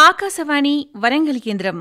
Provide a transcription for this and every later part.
ఆకాశవాణి వరంగల్ కేంద్రం.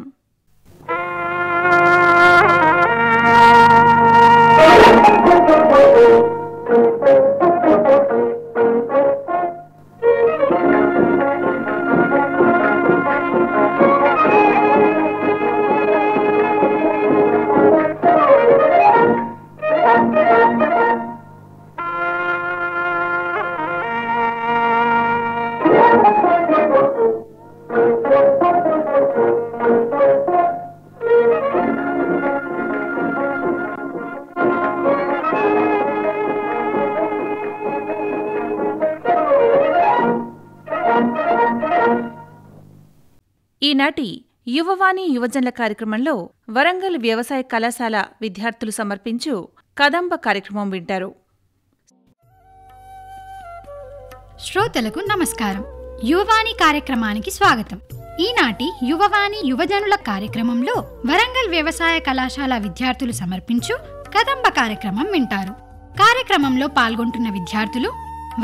ఈనాటి యువవాణి యువజనుల కార్యక్రమంలో వరంగల్ వ్యవసాయ కళాశాల విద్యార్థులు సమర్పించు కదంబ కార్యక్రమం వింటారు. శ్రోతలకు నమస్కారం. యువవాణి కార్యక్రమానికి స్వాగతం. ఈనాటి యువవాణి యువజనుల కార్యక్రమంలో వరంగల్ వ్యవసాయ కళాశాల విద్యార్థులు సమర్పించు కదంబ కార్యక్రమం వింటారు. కార్యక్రమంలో పాల్గొంటున్న విద్యార్థులు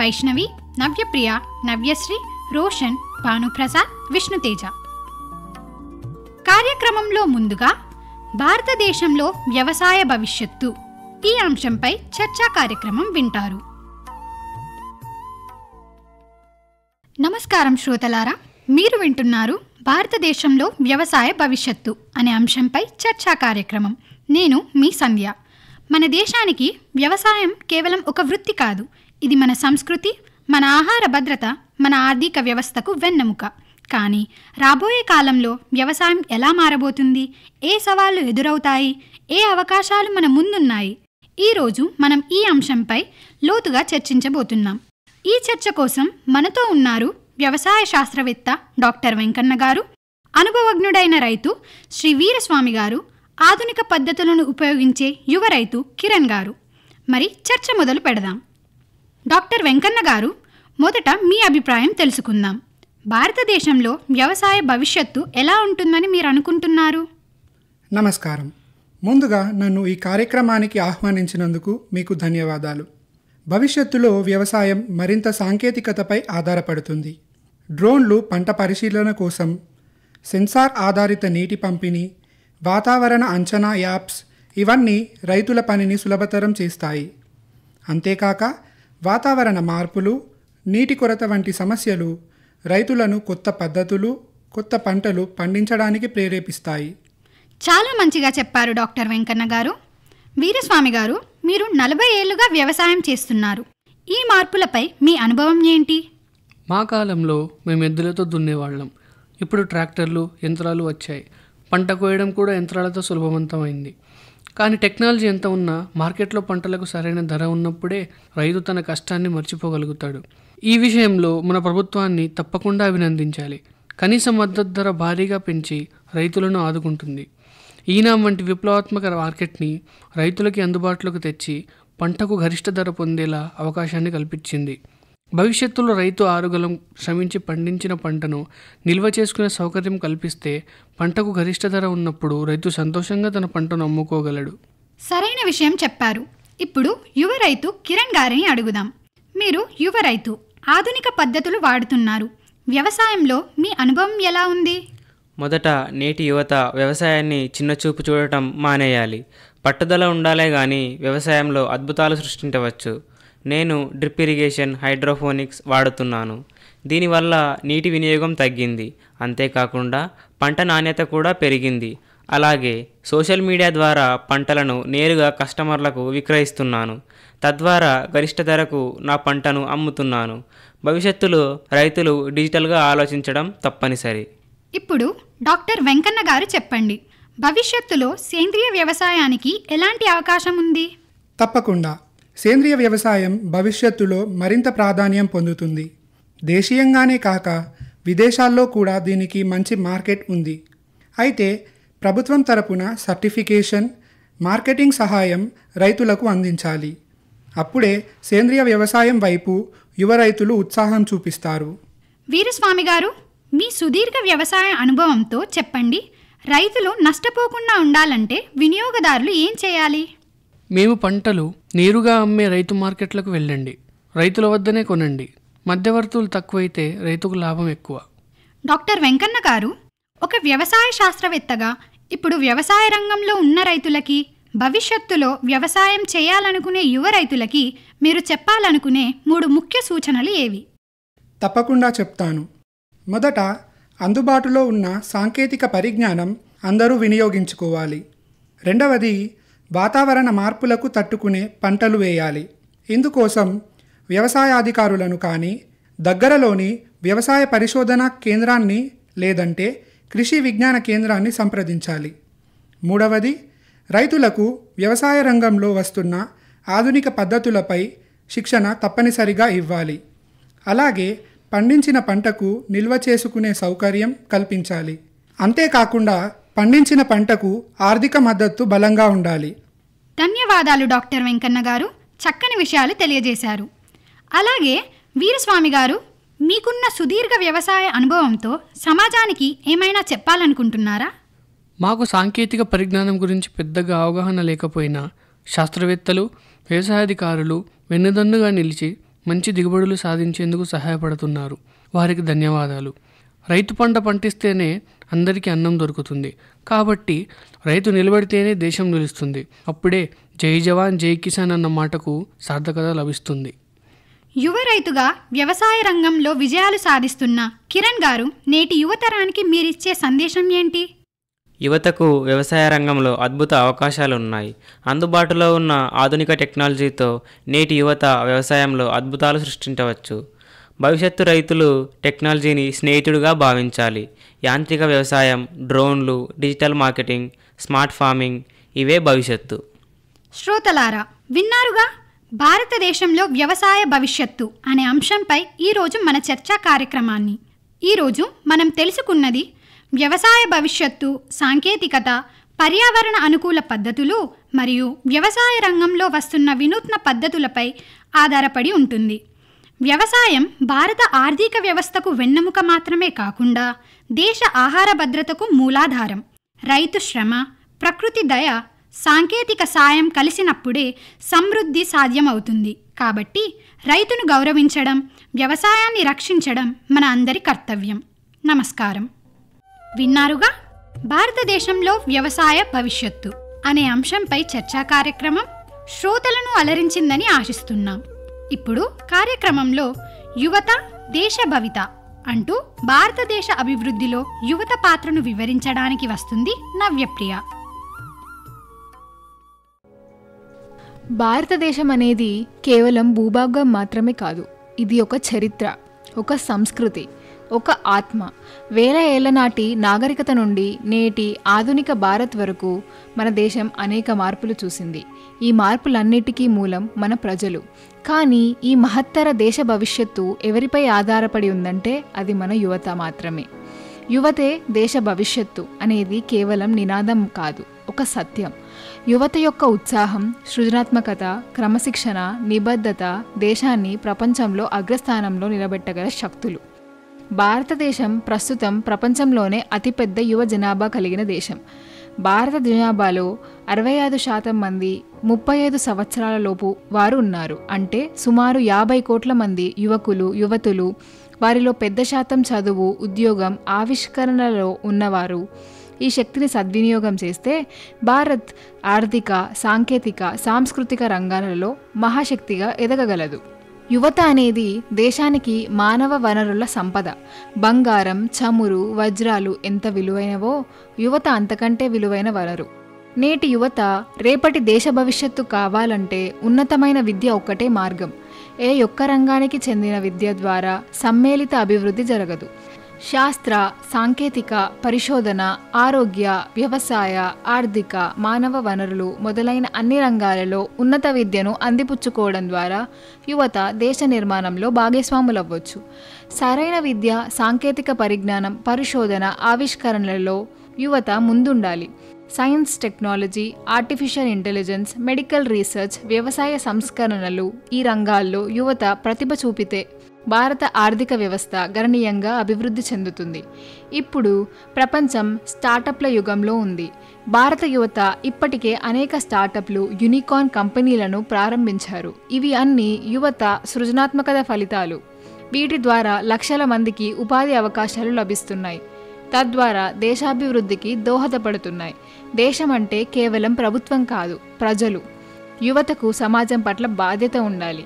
వైష్ణవి, నవ్యప్రియ, నవ్యశ్రీ, రోషన్, భానుప్రసాద్, విష్ణుతేజ. కార్యక్రమంలో ముందుగా భారతదేశంలో వ్యవసాయ భవిష్యత్తు ఈ అంశంపై చర్చా కార్యక్రమం వింటారు. నమస్కారం శ్రోతలారా, మీరు వింటున్నారు భారతదేశంలో వ్యవసాయ భవిష్యత్తు అనే అంశంపై చర్చా కార్యక్రమం. నేను మీ సంధ్య. మన దేశానికి వ్యవసాయం కేవలం ఒక వృత్తి కాదు, ఇది మన సంస్కృతి, మన ఆహార భద్రత, మన ఆర్థిక వ్యవస్థకు వెన్నెముక. కానీ రాబోయే కాలంలో వ్యవసాయం ఎలా మారబోతుంది, ఏ సవాళ్లు ఎదురవుతాయి, ఏ అవకాశాలు మన ముందున్నాయి, ఈరోజు మనం ఈ అంశంపై లోతుగా చర్చించబోతున్నాం. ఈ చర్చ కోసం మనతో ఉన్నారు వ్యవసాయ శాస్త్రవేత్త డాక్టర్ వెంకన్న గారు, అనుభవజ్ఞుడైన రైతు శ్రీ వీరస్వామి గారు, ఆధునిక పద్ధతులను ఉపయోగించే యువ రైతు కిరణ్ గారు. మరి చర్చ మొదలు పెడదాం. డాక్టర్ వెంకన్న గారు, మొదట మీ అభిప్రాయం తెలుసుకుందాం. భారతదేశంలో వ్యవసాయ భవిష్యత్తు ఎలా ఉంటుందని మీరు అనుకుంటున్నారు? నమస్కారం. ముందుగా నన్ను ఈ కార్యక్రమానికి ఆహ్వానించినందుకు మీకు ధన్యవాదాలు. భవిష్యత్తులో వ్యవసాయం మరింత సాంకేతికతపై ఆధారపడుతుంది. డ్రోన్లు పంట పరిశీలన కోసం, సెన్సార్ ఆధారిత నీటి పంపిణీ, వాతావరణ అంచనా యాప్స్ ఇవన్నీ రైతుల పనిని సులభతరం చేస్తాయి. అంతేకాక వాతావరణ మార్పులు, నీటి కొరత వంటి సమస్యలు రైతులను కొత్త పద్ధతులు, కొత్త పంటలు పండించడానికి ప్రేరేపిస్తాయి. చాలా మంచిగా చెప్పారు డాక్టర్ వెంకన్న గారు. వీరస్వామి గారు, మీరు 40 ఏళ్లుగా వ్యవసాయం చేస్తున్నారు. ఈ మార్పులపై మీ అనుభవం ఏంటి? మా కాలంలో మేము ఎద్దులతో దున్నేవాళ్ళం. ఇప్పుడు ట్రాక్టర్లు, యంత్రాలు వచ్చాయి. పంట కోయడం కూడా యంత్రాలతో సులభవంతమైంది. కానీ టెక్నాలజీ ఎంత ఉన్నా మార్కెట్లో పంటలకు సరైన ధర ఉన్నప్పుడే రైతు తన కష్టాన్ని మర్చిపోగలుగుతాడు. ఈ విషయంలో మన ప్రభుత్వాన్ని తప్పకుండా అభినందించాలి. కనీస మద్దతు ధర భారీగా పెంచి రైతులను ఆదుకుంటుంది. ఈనాం వంటి విప్లవాత్మక మార్కెట్ని రైతులకి అందుబాటులోకి తెచ్చి పంటకు గరిష్ట ధర పొందేలా అవకాశాన్ని కల్పించింది. భవిష్యత్తులో రైతు ఆరుగలం శ్రమించి పండించిన పంటను నిల్వ చేసుకునే సౌకర్యం కల్పిస్తే పంటకు గరిష్ట ధర ఉన్నప్పుడు రైతు సంతోషంగా తన పంటను అమ్ముకోగలడు. సరైన విషయం చెప్పారు. ఇప్పుడు యువ రైతు కిరణ్ గారిని అడుగుదాం. మీరు యువ రైతు, ఆధునిక పద్ధతులు వాడుతున్నారు. వ్యవసాయంలో మీ అనుభవం ఎలా ఉంది? మొదట నేటి యువత వ్యవసాయాన్ని చిన్నచూపు చూడటం మానేయాలి. పట్టుదల ఉండాలే కానీ వ్యవసాయంలో అద్భుతాలు సృష్టించవచ్చు. నేను డ్రిప్ ఇరిగేషన్, హైడ్రోఫోనిక్స్ వాడుతున్నాను. దీనివల్ల నీటి వినియోగం తగ్గింది. అంతేకాకుండా పంట నాణ్యత కూడా పెరిగింది. అలాగే సోషల్ మీడియా ద్వారా పంటలను నేరుగా కస్టమర్లకు విక్రయిస్తున్నాను. తద్వారా గరిష్ట ధరకు నా పంటను అమ్ముతున్నాను. భవిష్యత్తులో రైతులు డిజిటల్గా ఆలోచించడం తప్పనిసరి. ఇప్పుడు డాక్టర్ వెంకన్న గారు చెప్పండి, భవిష్యత్తులో సేంద్రియ వ్యవసాయానికి ఎలాంటి అవకాశం ఉంది? తప్పకుండా. సేంద్రియ వ్యవసాయం భవిష్యత్తులో మరింత ప్రాధాన్యం పొందుతుంది. దేశీయంగానే కాక విదేశాల్లో కూడా దీనికి మంచి మార్కెట్ ఉంది. అయితే ప్రభుత్వం తరపున సర్టిఫికేషన్, మార్కెటింగ్ సహాయం రైతులకు అందించాలి. అప్పుడే సేంద్రియ వ్యవసాయం వైపు యువ రైతులు ఉత్సాహం చూపిస్తారు. వీరస్వామి గారు, మీ సుదీర్ఘ వ్యవసాయ అనుభవంతో చెప్పండి, రైతులు నష్టపోకుండా ఉండాలంటే వినియోగదారులు ఏం చేయాలి? మేము పంటలు నేరుగా అమ్మే రైతు మార్కెట్లకు వెళ్ళండి. రైతుల వద్దనే కొనండి. మధ్యవర్తులు తక్కువైతే రైతుకు లాభం ఎక్కువ. డాక్టర్ వెంకన్న గారు, ఒక వ్యవసాయ శాస్త్రవేత్తగా ఇప్పుడు వ్యవసాయ రంగంలో ఉన్న రైతులకి, భవిష్యత్తులో వ్యవసాయం చేయాలనుకునే యువ రైతులకి మీరు చెప్పాలనుకునే 3 ముఖ్య సూచనలు ఏవి? తప్పకుండా చెప్తాను. మొదట, అందుబాటులో ఉన్న సాంకేతిక పరిజ్ఞానం అందరూ వినియోగించుకోవాలి. రెండవది, వాతావరణ మార్పులకు తట్టుకునే పంటలు వేయాలి. ఇందుకోసం వ్యవసాయాధికారులను కానీ, దగ్గరలోని వ్యవసాయ పరిశోధనా కేంద్రాన్ని లేదంటే కృషి విజ్ఞాన కేంద్రాన్ని సంప్రదించాలి. మూడవది, రైతులకు వ్యవసాయ రంగంలో వస్తున్న ఆధునిక పద్ధతులపై శిక్షణ తప్పనిసరిగా ఇవ్వాలి. అలాగే పండించిన పంటకు నిల్వ చేసుకునే సౌకర్యం కల్పించాలి. అంతేకాకుండా పండించిన పంటకు ఆర్థిక మద్దతు బలంగా ఉండాలి. ధన్యవాదాలు డాక్టర్ వెంకన్న గారు, చక్కని విషయాలు తెలియజేశారు. అలాగే వీరస్వామి గారు, మీకున్న సుదీర్ఘ వ్యవసాయ అనుభవంతో సమాజానికి ఏమైనా చెప్పాలనుకుంటున్నారా? మాకు సాంకేతిక పరిజ్ఞానం గురించి పెద్దగా అవగాహన లేకపోయినా శాస్త్రవేత్తలు, వ్యవసాయాధికారులు వెన్నుదన్నుగా నిలిచి మంచి దిగుబడులు సాధించేందుకు సహాయపడుతున్నారు. వారికి ధన్యవాదాలు. రైతు పంట పండిస్తేనే అందరికీ అన్నం దొరుకుతుంది. కాబట్టి రైతు నిలబడితేనే దేశం నిలుస్తుంది. అప్పుడే జై జవాన్ జై కిసాన్ అన్న మాటకు సార్థకత లభిస్తుంది. యువ రైతుగా వ్యవసాయ రంగంలో విజయాలు సాధిస్తున్న కిరణ్ గారు, నేటి యువతరానికి మీరిచ్చే సందేశం ఏంటి? యువతకు వ్యవసాయ రంగంలో అద్భుత అవకాశాలు ఉన్నాయి. అందుబాటులో ఉన్న ఆధునిక టెక్నాలజీతో నేటి యువత వ్యవసాయంలో అద్భుతాలు సృష్టించవచ్చు. భవిష్యత్తు రైతులు టెక్నాలజీని స్నేహితుడిగా భావించాలి. యాంత్రిక వ్యవసాయం, డ్రోన్లు, డిజిటల్ మార్కెటింగ్, స్మార్ట్ ఫార్మింగ్ ఇవే భవిష్యత్తు. శ్రోతలారా, విన్నారుగా భారతదేశంలో వ్యవసాయ భవిష్యత్తు అనే అంశంపై ఈరోజు మన చర్చా కార్యక్రమాన్ని. ఈరోజు మనం తెలుసుకున్నది వ్యవసాయ భవిష్యత్తు, సాంకేతికత, పర్యావరణ అనుకూల పద్ధతులు మరియు వ్యవసాయ రంగంలో వస్తున్న వినూత్న పద్ధతులపై ఆధారపడి ఉంటుంది. వ్యవసాయం భారత ఆర్థిక వ్యవస్థకు వెన్నెముక మాత్రమే కాకుండా దేశ ఆహార భద్రతకు మూలాధారం. రైతు శ్రమ, ప్రకృతి దయ, సాంకేతిక సాయం కలిసినప్పుడే సమృద్ధి సాధ్యమవుతుంది. కాబట్టి రైతును గౌరవించడం, వ్యవసాయాన్ని రక్షించడం మన అందరి కర్తవ్యం. నమస్కారం. విన్నారుగా భారతదేశంలో వ్యవసాయ భవిష్యత్తు అనే అంశంపై చర్చా కార్యక్రమం శ్రోతలను అలరించిందని ఆశిస్తున్నాం. ఇప్పుడు కార్యక్రమంలో యువత దేశ భవిత అంటూ భారతదేశ అభివృద్ధిలో యువత పాత్రను వివరించడానికి వస్తుంది నవ్యప్రియ. భారతదేశం అనేది కేవలం భూభాగం మాత్రమే కాదు. ఇది ఒక చరిత్ర, ఒక సంస్కృతి, ఒక ఆత్మ. వేల ఏళ్ల నాటి నాగరికత నుండి నేటి ఆధునిక భారత్ వరకు మన దేశం అనేక మార్పులు చూసింది. ఈ మార్పులన్నిటికీ మూలం మన ప్రజలు. కానీ ఈ మహత్తర దేశ భవిష్యత్తు ఎవరిపై ఆధారపడి ఉందంటే అది మన యువత మాత్రమే. యువతే దేశ భవిష్యత్తు అనేది కేవలం నినాదం కాదు, ఒక సత్యం. యువత యొక్క ఉత్సాహం, సృజనాత్మకత, క్రమశిక్షణ, నిబద్ధత దేశాన్ని ప్రపంచంలో అగ్రస్థానంలో నిలబెట్టగల శక్తులు. భారతదేశం ప్రస్తుతం ప్రపంచంలోనే అతిపెద్ద యువ జనాభా కలిగిన దేశం. భారత జనాభాలో 65% మంది 35 సంవత్సరాల లోపు వారు ఉన్నారు. అంటే సుమారు 50 కోట్ల మంది యువకులు, యువతులు. వారిలో పెద్ద శాతం చదువు, ఉద్యోగం, ఆవిష్కరణలో ఉన్నవారు. ఈ శక్తిని సద్వినియోగం చేస్తే భారత్ ఆర్థిక, సాంకేతిక, సాంస్కృతిక రంగాలలో మహాశక్తిగా ఎదగగలదు. యువత అనేది దేశానికి మానవ వనరుల సంపద. బంగారం, చమురు, వజ్రాలు ఎంత విలువైనవో యువత అంతకంటే విలువైన వనరు. నేటి యువత రేపటి దేశ భవిష్యత్తు కావాలంటే ఉన్నతమైన విద్య ఒక్కటే మార్గం. ఏ ఒక్క రంగానికి చెందిన విద్య ద్వారా సమ్మేళిత అభివృద్ధి జరగదు. శాస్త్ర, సాంకేతిక, పరిశోధన, ఆరోగ్య, వ్యవసాయ, ఆర్థిక, మానవ వనరులు మొదలైన అన్ని రంగాలలో ఉన్నత విద్యను అందిపుచ్చుకోవడం ద్వారా యువత దేశ నిర్మాణంలో భాగస్వాములవ్వచ్చు. సరైన విద్య, సాంకేతిక పరిజ్ఞానం, పరిశోధన, ఆవిష్కరణలలో యువత ముందుండాలి. Science, technology, artificial intelligence, medical research, వ్యవసాయ సంస్కరణలు ఈ రంగాల్లో యువత ప్రతిభ చూపితే భారత ఆర్థిక వ్యవస్థ గణనీయంగా అభివృద్ధి చెందుతుంది. ఇప్పుడు ప్రపంచం స్టార్టప్ల యుగంలో ఉంది. భారత యువత ఇప్పటికే అనేక స్టార్టప్లు, యూనికార్న్ కంపెనీలను ప్రారంభించారు. ఇవి అన్ని యువత సృజనాత్మకత ఫలితాలు. వీటి ద్వారా లక్షల మందికి ఉపాధి అవకాశాలు లభిస్తున్నాయి. తద్వారా దేశాభివృద్ధికి దోహదపడుతున్నాయి. దేశం అంటే కేవలం ప్రభుత్వం కాదు, ప్రజలు. యువతకు సమాజం పట్ల బాధ్యత ఉండాలి.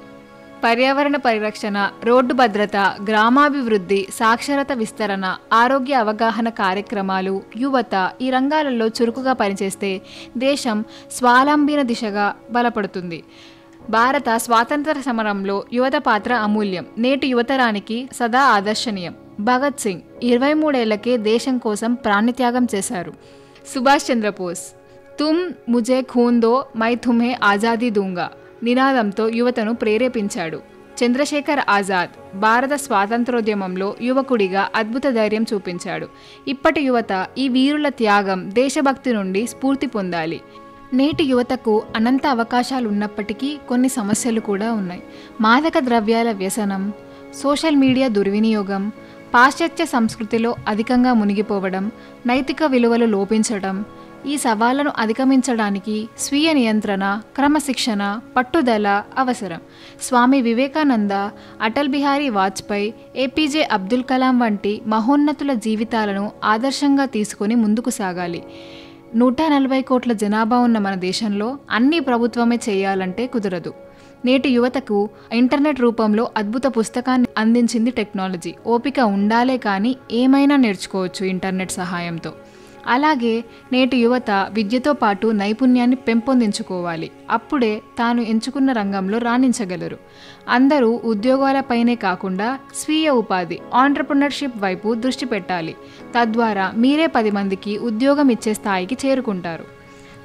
పర్యావరణ పరిరక్షణ, రోడ్డు భద్రత, గ్రామాభివృద్ధి, సాక్షరత విస్తరణ, ఆరోగ్య అవగాహన కార్యక్రమాలు, యువత ఈ రంగాలలో చురుకుగా పనిచేస్తే దేశం స్వావలంబన దిశగా బలపడుతుంది. భారత స్వాతంత్ర సమరంలో యువత పాత్ర అమూల్యం. నేటి యువతరానికి సదా ఆదర్శనీయం. భగత్ సింగ్ 23 ఏళ్లకే దేశం కోసం ప్రాణత్యాగం చేశారు. సుభాష్ చంద్రబోస్ తుమ్ ముజే ఖూన్ దో మై తుమ్హే ఆజాదీ దూంగా నినాదంతో యువతను ప్రేరేపించాడు. చంద్రశేఖర్ ఆజాద్ భారత స్వాతంత్రోద్యమంలో యువకుడిగా అద్భుత ధైర్యం చూపించాడు. ఇప్పటి యువత ఈ వీరుల త్యాగం, దేశభక్తి నుండి స్ఫూర్తి పొందాలి. నేటి యువతకు అనంత అవకాశాలు ఉన్నప్పటికీ కొన్ని సమస్యలు కూడా ఉన్నాయి. మాదక ద్రవ్యాల వ్యసనం, సోషల్ మీడియా దుర్వినియోగం, పాశ్చాత్య సంస్కృతిలో అధికంగా మునిగిపోవడం, నైతిక విలువలు లోపించడం. ఈ సవాళ్లను అధిగమించడానికి స్వీయ నియంత్రణ, క్రమశిక్షణ, పట్టుదల అవసరం. స్వామి వివేకానంద, అటల్ బిహారీ వాజ్పేయి, ఏపీజే అబ్దుల్ కలాం వంటి మహోన్నతుల జీవితాలను ఆదర్శంగా తీసుకొని ముందుకు సాగాలి. 140 కోట్ల జనాభా ఉన్న మన దేశంలో అన్ని ప్రభుత్వమే చేయాలంటే కుదరదు. నేటి యువతకు ఇంటర్నెట్ రూపంలో అద్భుత పుస్తకాన్ని అందించింది టెక్నాలజీ. ఓపిక ఉండాలే కానీ ఏమైనా నేర్చుకోవచ్చు ఇంటర్నెట్ సహాయంతో. అలాగే నేటి యువత విద్యతో పాటు నైపుణ్యాన్ని పెంపొందించుకోవాలి. అప్పుడే తాను ఎంచుకున్న రంగంలో రాణించగలరు. అందరూ ఉద్యోగాలపైనే కాకుండా స్వీయ ఉపాధి, ఆంటర్‌ప్రెన్యూర్‌షిప్ వైపు దృష్టి పెట్టాలి. తద్వారా మీరే 10 మందికి ఉద్యోగం ఇచ్చే స్థాయికి చేరుకుంటారు.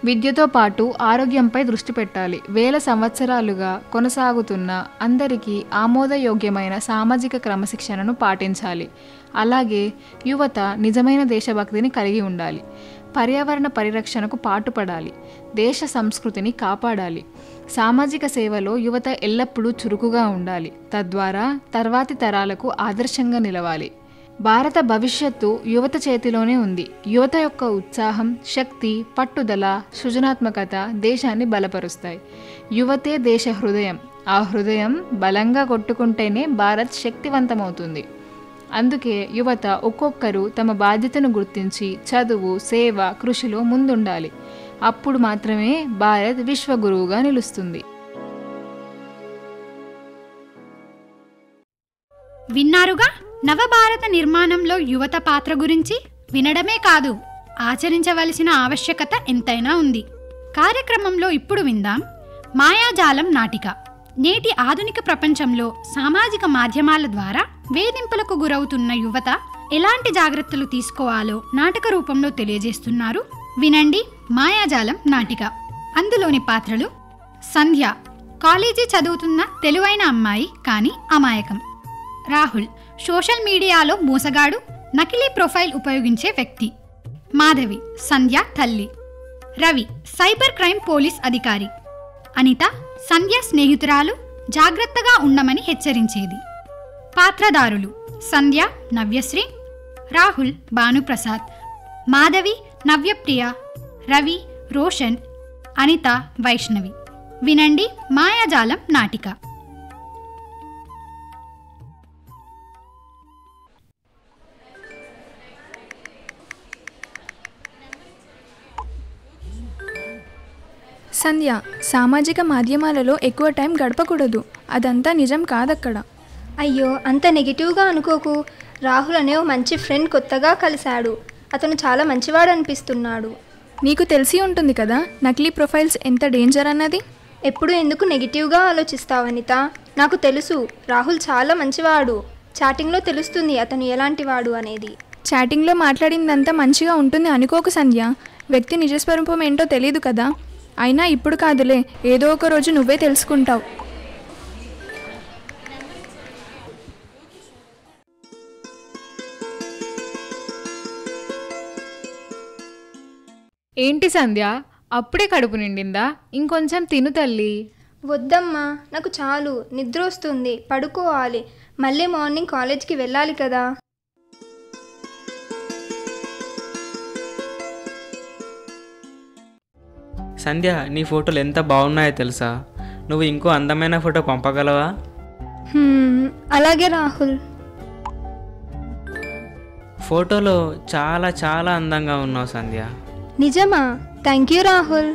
విద్యతో పాటు ఆరోగ్యంపై దృష్టి పెట్టాలి. వేల సంవత్సరాలుగా కొనసాగుతున్న అందరికీ ఆమోదయోగ్యమైన సామాజిక క్రమశిక్షణను పాటించాలి. అలాగే యువత నిజమైన దేశభక్తిని కలిగి ఉండాలి. పర్యావరణ పరిరక్షణకు పాటుపడాలి. దేశ సంస్కృతిని కాపాడాలి. సామాజిక సేవలో యువత ఎల్లప్పుడూ చురుకుగా ఉండాలి. తద్వారా తర్వాతి తరాలకు ఆదర్శంగా నిలవాలి. భారత భవిష్యత్తు యువత చేతిలోనే ఉంది. యువత యొక్క ఉత్సాహం, శక్తి, పట్టుదల, సృజనాత్మకత దేశాన్ని బలపరుస్తాయి. యువతే దేశ హృదయం. ఆ హృదయం బలంగా కొట్టుకుంటేనే భారత్ శక్తివంతమవుతుంది. అందుకే యువత ఒక్కొక్కరు తమ బాధ్యతను గుర్తించి చదువు, సేవ, కృషిలో ముందుండాలి. అప్పుడు మాత్రమే భారత్ విశ్వగురువుగా నిలుస్తుంది. విన్నారుగా నవభారత నిర్మాణంలో యువత పాత్ర గురించి. వినడమే కాదు, ఆచరించవలసిన ఆవశ్యకత ఎంతైనా ఉంది. కార్యక్రమంలో ఇప్పుడు విందాం మాయాజాలం నాటిక. నేటి ఆధునిక ప్రపంచంలో సామాజిక మాధ్యమాల ద్వారా వేధింపులకు గురవుతున్న యువత ఎలాంటి జాగ్రత్తలు తీసుకోవాలో నాటక రూపంలో తెలియజేస్తున్నారు. వినండి మాయాజాలం నాటిక. అందులోని పాత్రలు: సంధ్య, కాలేజీ చదువుతున్న తెలివైన అమ్మాయి కానీ అమాయకం. రాహుల్, సోషల్ మీడియాలో మోసగాడు, నకిలీ ప్రొఫైల్ ఉపయోగించే వ్యక్తి. మాధవి, సంధ్య తల్లి. రవి, సైబర్ క్రైమ్ పోలీస్ అధికారి. అనిత, సంధ్య స్నేహితురాలు, జాగ్రత్తగా ఉండమని హెచ్చరించేది. పాత్రధారులు: సంధ్య నవ్యశ్రీ, రాహుల్ భానుప్రసాద్, మాధవి నవ్యప్రియ, రవి రోషన్, అనిత వైష్ణవి. వినండి మాయాజాలం నాటిక. సంధ్య, సామాజిక మాధ్యమాలలో ఎక్కువ టైం గడపకూడదు. అదంతా నిజం కాదక్కడ. అయ్యో, అంత నెగిటివ్గా అనుకోకు. రాహుల్ అనే ఓ మంచి ఫ్రెండ్ కొత్తగా కలిశాడు. అతను చాలా మంచివాడు అనిపిస్తున్నాడు. నీకు తెలిసి ఉంటుంది కదా నకిలీ ప్రొఫైల్స్ ఎంత డేంజర్ అన్నది. ఎప్పుడు ఎందుకు నెగిటివ్గా ఆలోచిస్తావు అనిత? నాకు తెలుసు, రాహుల్ చాలా మంచివాడు. చాటింగ్లో తెలుస్తుంది అతను ఎలాంటివాడు అనేది. చాటింగ్లో మాట్లాడిందంతా మంచిగా ఉంటుంది అనుకోకు సంధ్య. వ్యక్తి నిజస్వరూపం ఏంటో తెలియదు కదా. అయినా ఇప్పుడు కాదులే, ఏదో ఒక రోజు నువ్వే తెలుసుకుంటావు. ఏంటి సంధ్య, అప్పుడే కడుపు నిండిందా? ఇంకొంచెం తిను తల్లి. వద్దమ్మా, నాకు చాలు, నిద్ర వస్తుంది, పడుకోవాలి. మళ్ళీ మార్నింగ్ కాలేజ్కి వెళ్ళాలి కదా. సంధ్య, నీ ఫోటోలు ఎంత బాగున్నాయో తెలుసా? నువ్వు ఇంకో అందమైన ఫోటో పంపగలవా? అలాగే రాహుల్. ఫోటోలో చాలా చాలా అందంగా ఉన్నావు సంధ్య. నిజమా? Thank you Rahul.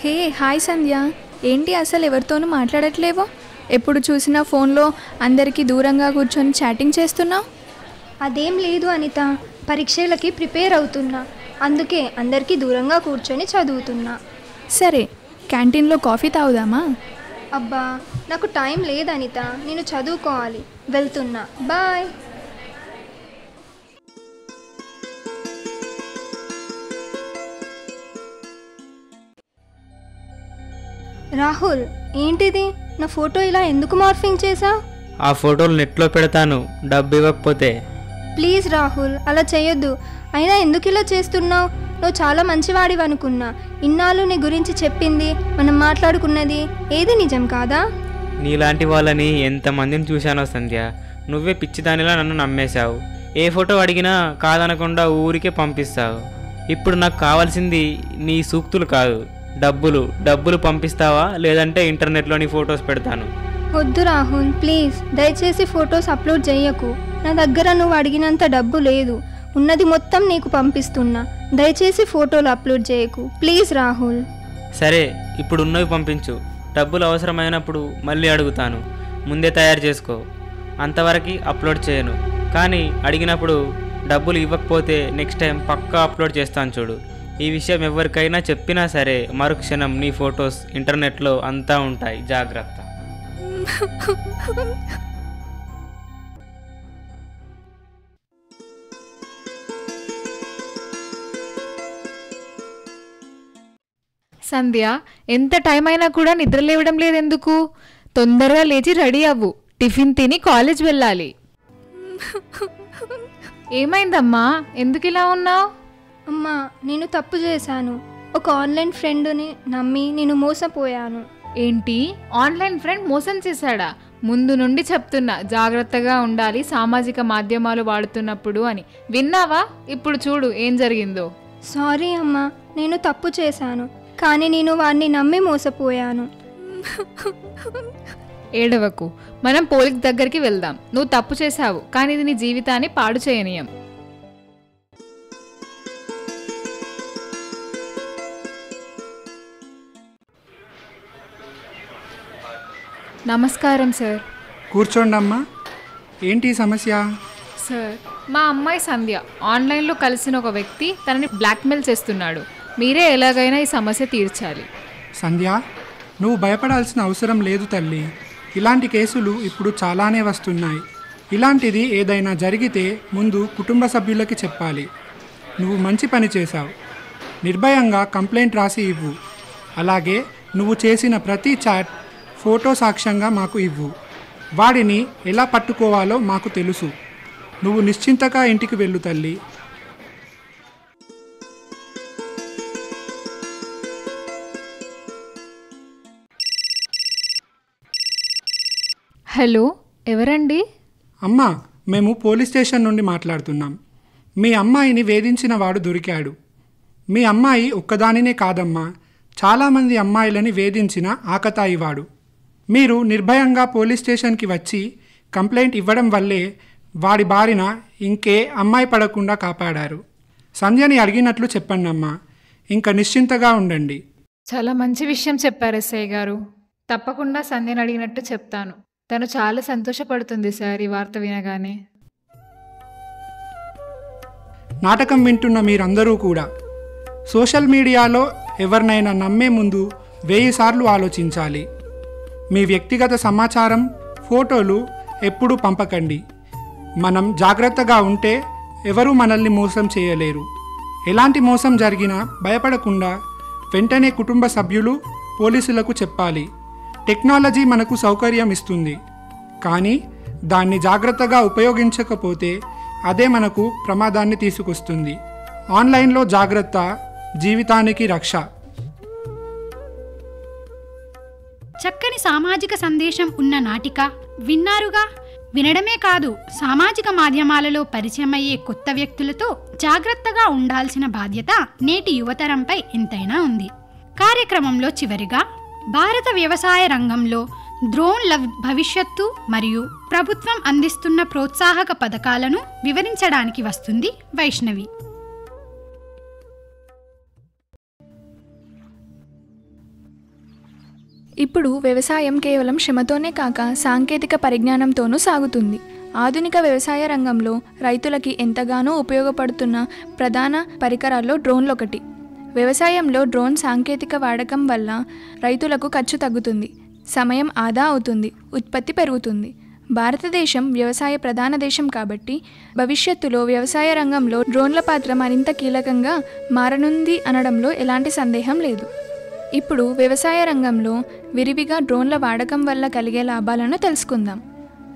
Hey hi Sandhya, ఏంటి అసలు ఎవరితోనూ మాట్లాడట్లేవో? ఎప్పుడు చూసినా ఫోన్లో అందరికీ దూరంగా కూర్చొని చాటింగ్ చేస్తున్నావు. అదేం లేదు అనిత, పరీక్షలకి ప్రిపేర్ అవుతున్నా, అందుకే అందరికీ దూరంగా కూర్చొని చదువుతున్నా. సరే, క్యాంటీన్లో కాఫీ తాగుదామా? అబ్బా, నాకు టైం లేదు అనిత, నేను చదువుకోవాలి, వెళ్తున్నా, బాయ్. రాహుల్, ఏంటిది? నా ఫోటో ఇలా ఎందుకు మార్ఫింగ్ చేసావు? ఆ ఫోటోలు నెట్లో పెడతాను, డబ్బు ఇవ్వకపోతే. ప్లీజ్ రాహుల్, అలా చేయొద్దు. అయినా ఎందుకు ఇలా చేస్తున్నావు? నువ్వు చాలా మంచివాడివి అనుకున్నా. ఇన్నాళ్ళు నీ గురించి చెప్పింది, మనం మాట్లాడుకున్నది ఏది నిజం కాదా? నీలాంటి వాళ్ళని ఎంతమందిని చూశానో సంధ్య. నువ్వే పిచ్చిదానిలా నన్ను నమ్మేశావు. ఏ ఫోటో అడిగినా కాదనకుండా ఊరికే పంపిస్తావు. ఇప్పుడు నాకు కావాల్సింది నీ సూక్తులు కాదు, డబ్బులు పంపిస్తావా? లేదంటే ఇంటర్నెట్లోని ఫొటోస్ పెడతాను. వద్దు రాహుల్, ప్లీజ్ దయచేసి ఫొటోస్ అప్లోడ్ చేయకు. నా దగ్గర నువ్వు అడిగినంత డబ్బు లేదు, ఉన్నది మొత్తం నీకు పంపిస్తున్నా. దయచేసి ఫోటోలు అప్లోడ్ చేయకు ప్లీజ్ రాహుల్. సరే, ఇప్పుడు ఉన్నవి పంపించు. డబ్బులు అవసరమైనప్పుడు మళ్ళీ అడుగుతాను. ముందే తయారు చేసుకో. అంతవరకు అప్లోడ్ చేయను. కానీ అడిగినప్పుడు డబ్బులు ఇవ్వకపోతే నెక్స్ట్ టైం పక్కా అప్లోడ్ చేస్తాను చూడు. ఈ విషయం ఎవరికైనా చెప్పినా సరే మరుక్షణం నీ ఫొటోస్ ఇంటర్నెట్లో అంతా ఉంటాయి, జాగ్రత్త. సంధ్య, ఎంత టైం అయినా కూడా నిద్ర లేవడం లేదెందుకు? తొందరగా లేచి రెడీ అవ్వు, టిఫిన్ తిని కాలేజ్ వెళ్ళాలి. ఏమైందమ్మా, ఎందుకు ఇలా ఉన్నావు? అమ్మా, నేను తప్పు చేశాను. ఒక ఆన్లైన్ ఫ్రెండ్ని నమ్మి నేను మోసపోయాను. ఏంటి, ఆన్లైన్ ఫ్రెండ్ మోసం చేశాడా? ముందు నుండి చెప్తున్నా జాగ్రత్తగా ఉండాలి సామాజిక మాధ్యమాలు వాడుతున్నప్పుడు అని. విన్నావా? ఇప్పుడు చూడు ఏం జరిగిందో. సారీ అమ్మా, నేను తప్పు చేశాను, కానీ నేను వాడిని నమ్మి మోసపోయాను. ఏడవకు, మనం పోలీస్ దగ్గరికి వెళ్దాం. నువ్వు తప్పు చేశావు, కానీ ఇది నీ జీవితాన్ని పాడు చేయనీయం. నమస్కారం సార్. కూర్చోండమ్మా. ఏంటి సమస్య? సార్, మా అమ్మాయి సంధ్య ఆన్లైన్లో కలిసిన ఒక వ్యక్తి తనని బ్లాక్మెయిల్ చేస్తున్నాడు. మీరే ఎలాగైనా ఈ సమస్య తీర్చాలి. సంధ్య, నువ్వు భయపడాల్సిన అవసరం లేదు తల్లి. ఇలాంటి కేసులు ఇప్పుడు చాలానే వస్తున్నాయి. ఇలాంటిది ఏదైనా జరిగితే ముందు కుటుంబ సభ్యులకి చెప్పాలి. నువ్వు మంచి పని చేశావు. నిర్భయంగా కంప్లైంట్ రాసి ఇవ్వు. అలాగే నువ్వు చేసిన ప్రతి చాట్ ఫోటో సాక్ష్యంగా మాకు ఇవ్వు. వాడిని ఎలా పట్టుకోవాలో మాకు తెలుసు. నువ్వు నిశ్చింతగా ఇంటికి వెళ్ళు తల్లి. హలో, ఎవరండి? అమ్మా, మేము పోలీస్ స్టేషన్ నుండి మాట్లాడుతున్నాం. మీ అమ్మాయిని వేధించిన వాడు దొరికాడు. మీ అమ్మాయి ఒక్కదానినే కాదమ్మా, చాలామంది అమ్మాయిలని వేధించిన ఆకతాయివాడు. మీరు నిర్భయంగా పోలీస్ స్టేషన్కి వచ్చి కంప్లైంట్ ఇవ్వడం వల్లే వాడి బారిన ఇంకే అమ్మాయి పడకుండా కాపాడారు. సంధ్యని అడిగినట్లు చెప్పండి అమ్మా. ఇంకా నిశ్చింతగా ఉండండి. చాలా మంచి విషయం చెప్పారు ఎస్ఐ గారు. తప్పకుండా సంధ్యని అడిగినట్టు చెప్తాను. తను చాలా సంతోషపడుతుంది సార్ ఈ వార్త వినగానే. నాటకం వింటున్న మీరందరూ కూడా సోషల్ మీడియాలో ఎవరినైనా నమ్మే ముందు 1000 సార్లు ఆలోచించాలి. మీ వ్యక్తిగత సమాచారం, ఫోటోలు ఎప్పుడూ పంపకండి. మనం జాగ్రత్తగా ఉంటే ఎవరూ మనల్ని మోసం చేయలేరు. ఎలాంటి మోసం జరిగినా భయపడకుండా వెంటనే కుటుంబ సభ్యులు, పోలీసులకు చెప్పాలి. టెక్నాలజీ మనకు సౌకర్యం ఇస్తుంది, కానీ దాన్ని జాగ్రత్తగా ఉపయోగించకపోతే అదే మనకు ప్రమాదాన్ని తీసుకొస్తుంది. ఆన్లైన్లో జాగ్రత్త, జీవితానికి రక్ష. చక్కని సామాజిక సందేశం ఉన్న నాటిక విన్నారుగా. వినడమే కాదు, సామాజిక మాధ్యమాలలో పరిచయమయ్యే కొత్త వ్యక్తులతో జాగ్రత్తగా ఉండాల్సిన బాధ్యత నేటి యువతరంపై ఎంతైనా ఉంది. కార్యక్రమంలో చివరిగా భారత వ్యవసాయ రంగంలో డ్రోన్ల భవిష్యత్తు మరియు ప్రభుత్వం అందిస్తున్న ప్రోత్సాహక పథకాలను వివరించడానికి వస్తుంది వైష్ణవి. ఇప్పుడు వ్యవసాయం కేవలం శ్రమతోనే కాక సాంకేతిక పరిజ్ఞానంతోనూ సాగుతుంది. ఆధునిక వ్యవసాయ రంగంలో రైతులకి ఎంతగానో ఉపయోగపడుతున్న ప్రధాన పరికరాల్లో డ్రోన్లు ఒకటి. వ్యవసాయంలో డ్రోన్ సాంకేతిక వాడకం వల్ల రైతులకు ఖర్చు తగ్గుతుంది, సమయం ఆదా అవుతుంది, ఉత్పత్తి పెరుగుతుంది. భారతదేశం వ్యవసాయ ప్రధాన దేశం కాబట్టి భవిష్యత్తులో వ్యవసాయ రంగంలో డ్రోన్ల పాత్ర మరింత కీలకంగా మారనుంది అనడంలో ఎలాంటి సందేహం లేదు. ఇప్పుడు వ్యవసాయ రంగంలో విరివిగా డ్రోన్ల వాడకం వల్ల కలిగే లాభాలను తెలుసుకుందాం.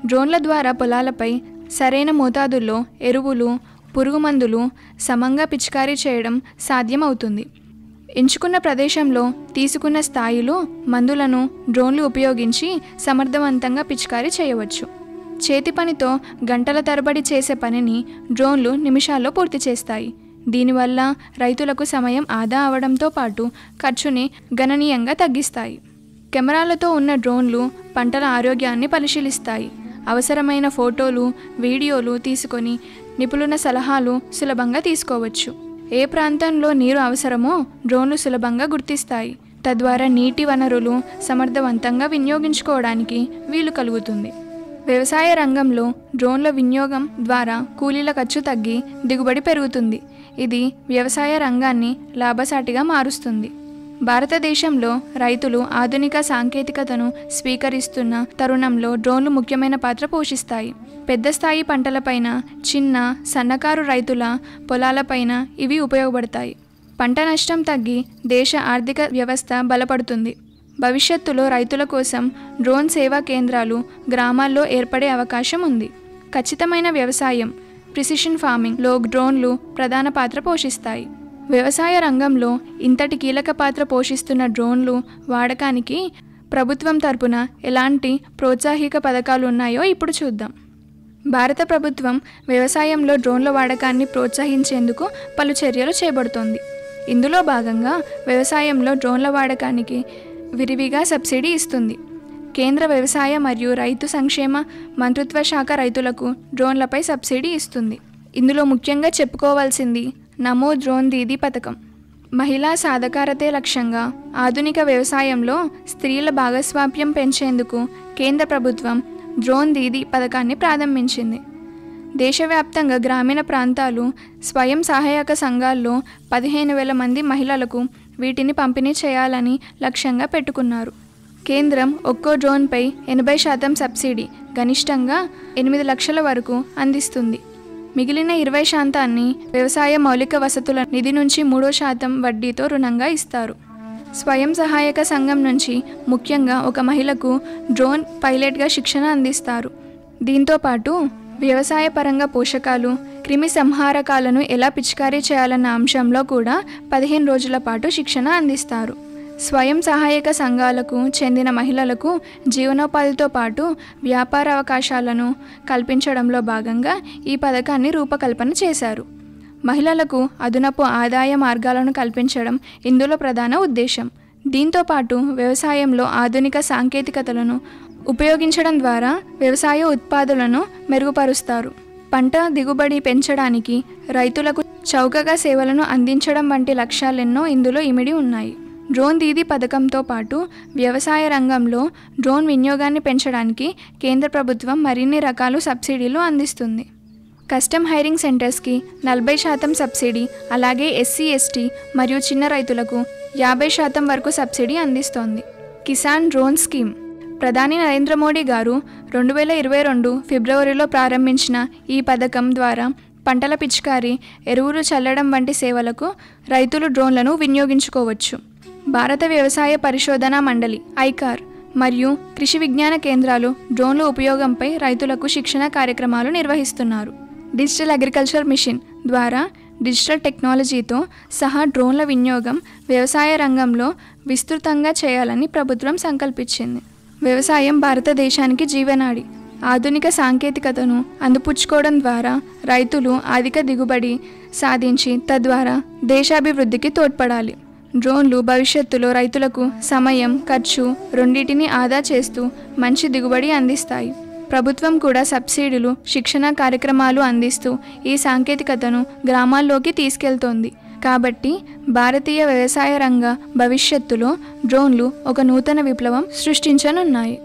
డ్రోన్ల ద్వారా పొలాలపై సరైన మోతాదుల్లో ఎరువులు, పురుగుమందులు సమంగా పిచికారీ చేయడం సాధ్యమవుతుంది. ఎంచుకున్న ప్రదేశంలో తీసుకున్న స్థాయిలో మందులను డ్రోన్లు ఉపయోగించి సమర్థవంతంగా పిచికారీ చేయవచ్చు. చేతి పనితో గంటల తరబడి చేసే పనిని డ్రోన్లు నిమిషాల్లో పూర్తి చేస్తాయి. దీనివల్ల రైతులకు సమయం ఆదా అవడంతో పాటు ఖర్చుని గణనీయంగా తగ్గిస్తాయి. కెమెరాలతో ఉన్న డ్రోన్లు పంటల ఆరోగ్యాన్ని పరిశీలిస్తాయి. అవసరమైన ఫోటోలు, వీడియోలు తీసుకొని నిపుణుల సలహాలు సులభంగా తీసుకోవచ్చు. ఏ ప్రాంతంలో నీరు అవసరమో డ్రోన్లు సులభంగా గుర్తిస్తాయి. తద్వారా నీటి వనరులు సమర్థవంతంగా వినియోగించుకోవడానికి వీలు కలుగుతుంది. వ్యవసాయ రంగంలో డ్రోన్ల వినియోగం ద్వారా కూలీల ఖర్చు తగ్గి దిగుబడి పెరుగుతుంది. ఇది వ్యవసాయ రంగాన్ని లాభసాటిగా మారుస్తుంది. భారతదేశంలో రైతులు ఆధునిక సాంకేతికతను స్వీకరిస్తున్న తరుణంలో డ్రోన్లు ముఖ్యమైన పాత్ర పోషిస్తాయి. పెద్ద స్థాయి పంటలపైన, చిన్న సన్నకారు రైతుల పొలాలపైన ఇవి ఉపయోగపడతాయి. పంట నష్టం తగ్గి దేశ ఆర్థిక వ్యవస్థ బలపడుతుంది. భవిష్యత్తులో రైతుల కోసం డ్రోన్ సేవా కేంద్రాలు గ్రామాల్లో ఏర్పడే అవకాశం ఉంది. ఖచ్చితమైన వ్యవసాయం, ప్రిసిషన్ ఫార్మింగ్లో డ్రోన్లు ప్రధాన పాత్ర పోషిస్తాయి. వ్యవసాయ రంగంలో ఇంతటి కీలక పాత్ర పోషిస్తున్న డ్రోన్లు వాడకానికి ప్రభుత్వం తరపున ఎలాంటి ప్రోత్సాహక పథకాలు ఉన్నాయో ఇప్పుడు చూద్దాం. భారత ప్రభుత్వం వ్యవసాయంలో డ్రోన్ల వాడకాన్ని ప్రోత్సహించేందుకు పలు చర్యలు చేపడుతోంది. ఇందులో భాగంగా వ్యవసాయంలో డ్రోన్ల వాడకానికి విరివిగా సబ్సిడీ ఇస్తుంది. కేంద్ర వ్యవసాయ మరియు రైతు సంక్షేమ మంత్రిత్వ శాఖ రైతులకు డ్రోన్లపై సబ్సిడీ ఇస్తుంది. ఇందులో ముఖ్యంగా చెప్పుకోవాల్సింది నమో డ్రోన్ దీదీ పథకం. మహిళా సాధికారతే లక్ష్యంగా ఆధునిక వ్యవసాయంలో స్త్రీల భాగస్వామ్యం పెంచేందుకు కేంద్ర ప్రభుత్వం డ్రోన్ దీదీ పథకాన్ని ప్రారంభించింది. దేశవ్యాప్తంగా గ్రామీణ ప్రాంతాలు స్వయం సహాయక సంఘాల్లో 15,000 మంది మహిళలకు వీటిని పంపిణీ చేయాలని లక్ష్యంగా పెట్టుకున్నారు. కేంద్రం ఒక్కో డ్రోన్పై 80% సబ్సిడీ, గరిష్టంగా 8 లక్షల వరకు అందిస్తుంది. మిగిలిన 20% వ్యవసాయ మౌలిక వసతుల నిధి నుంచి 3% వడ్డీతో రుణంగా ఇస్తారు. స్వయం సహాయక సంఘం నుంచి ముఖ్యంగా ఒక మహిళకు డ్రోన్ పైలట్గా శిక్షణ అందిస్తారు. దీంతోపాటు వ్యవసాయ పరంగా పోషకాలు, క్రిమి సంహారకాలను ఎలా పిచికారీ చేయాలన్న అంశంలో కూడా 15 రోజుల పాటు శిక్షణ అందిస్తారు. స్వయం సహాయక సంఘాలకు చెందిన మహిళలకు జీవనోపాధితో పాటు వ్యాపార అవకాశాలను కల్పించడంలో భాగంగా ఈ పథకాన్ని రూపకల్పన చేశారు. మహిళలకు అదనపు ఆదాయ మార్గాలను కల్పించడం ఇందులో ప్రధాన ఉద్దేశం. దీంతోపాటు వ్యవసాయంలో ఆధునిక సాంకేతికతలను ఉపయోగించడం ద్వారా వ్యవసాయ ఉత్పాదనలను మెరుగుపరుస్తారు. పంట దిగుబడి పెంచడానికి రైతులకు చౌకగా సేవలను అందించడం వంటి లక్ష్యాలెన్నో ఇందులో ఇమిడి ఉన్నాయి. డ్రోన్ దీదీ పథకంతో పాటు వ్యవసాయ రంగంలో డ్రోన్ వినియోగాన్ని పెంచడానికి కేంద్ర ప్రభుత్వం మరిన్ని రకాల సబ్సిడీలు అందిస్తుంది. కస్టమ్ హైరింగ్ సెంటర్స్కి 40% సబ్సిడీ, అలాగే ఎస్సీ, ఎస్టీ మరియు చిన్న రైతులకు 50% వరకు సబ్సిడీ అందిస్తోంది. కిసాన్ డ్రోన్ స్కీమ్ ప్రధాని నరేంద్ర మోడీ గారు 2022 ఫిబ్రవరిలో ప్రారంభించిన ఈ పథకం ద్వారా పంటల పిచికారీ, ఎరువులు చల్లడం వంటి సేవలకు రైతులు డ్రోన్లను వినియోగించుకోవచ్చు. భారత వ్యవసాయ పరిశోధనా మండలి ఐకార్ మరియు కృషి విజ్ఞాన కేంద్రాలు డ్రోన్ల ఉపయోగంపై రైతులకు శిక్షణ కార్యక్రమాలు నిర్వహిస్తున్నారు. డిజిటల్ అగ్రికల్చర్ మిషన్ ద్వారా డిజిటల్ టెక్నాలజీతో సహా డ్రోన్ల వినియోగం వ్యవసాయ రంగంలో విస్తృతంగా చేయాలని ప్రభుత్వం సంకల్పించింది. వ్యవసాయం భారతదేశానికి జీవనాడి. ఆధునిక సాంకేతికతను అందిపుచ్చుకోవడం ద్వారా రైతులు అధిక దిగుబడి సాధించి తద్వారా దేశాభివృద్ధికి తోడ్పడాలి. డ్రోన్లు భవిష్యత్తులో రైతులకు సమయం, ఖర్చు రెండింటిని ఆదా చేస్తూ మంచి దిగుబడి అందిస్తాయి. ప్రభుత్వం కూడా సబ్సిడీలు, శిక్షణ కార్యక్రమాలు అందిస్తూ ఈ సాంకేతికతను గ్రామాల్లోకి తీసుకెళ్తోంది. కాబట్టి భారతీయ వ్యవసాయ రంగ భవిష్యత్తులో డ్రోన్లు ఒక నూతన విప్లవం సృష్టించనున్నాయి.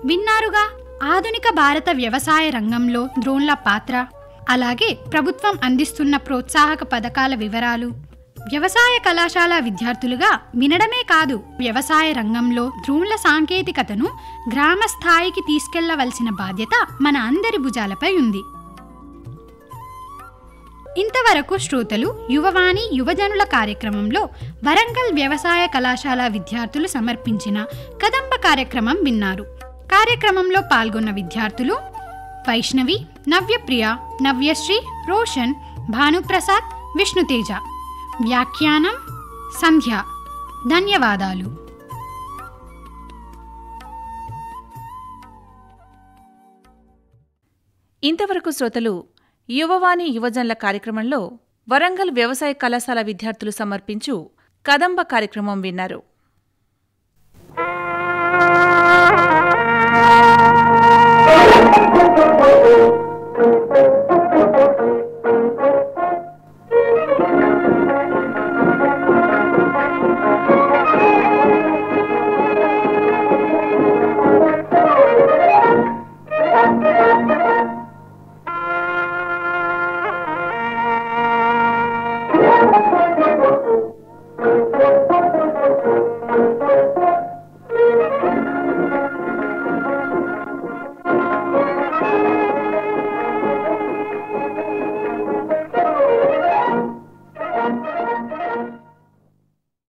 విన్నారుగా ఆధునిక భారత వ్యవసాయ రంగంలో డ్రోన్ల పాత్ర, అలాగే ప్రభుత్వం అందిస్తున్న ప్రోత్సాహక పథకాల వివరాలు. వ్యవసాయ కళాశాల విద్యార్థులుగా వినడమే కాదు, వ్యవసాయ రంగంలో డ్రోన్ల సాంకేతికతను గ్రామ స్థాయికి తీసుకెళ్లవలసిన బాధ్యత మన అందరి భుజాలపై ఉంది. ఇంతవరకు శ్రోతలు యువవాణి యువజనుల కార్యక్రమంలో వరంగల్ వ్యవసాయ కళాశాల విద్యార్థులు సమర్పించిన కదంబ కార్యక్రమం విన్నారు. కార్యక్రమంలో పాల్గొన్న విద్యార్థులు వైష్ణవి, నవ్యప్రియ, నవ్యశ్రీ, రోషన్, భానుప్రసాద్, విష్ణుతేజ. వ్యాఖ్యానం సంధ్య. ధన్యవాదాలు. ఇంతవరకు శ్రోతలు యువవాణి యువజనుల కార్యక్రమంలో వరంగల్ వ్యవసాయ కళాశాల విద్యార్థులు సమర్పించు కదంబ కార్యక్రమం విన్నారు.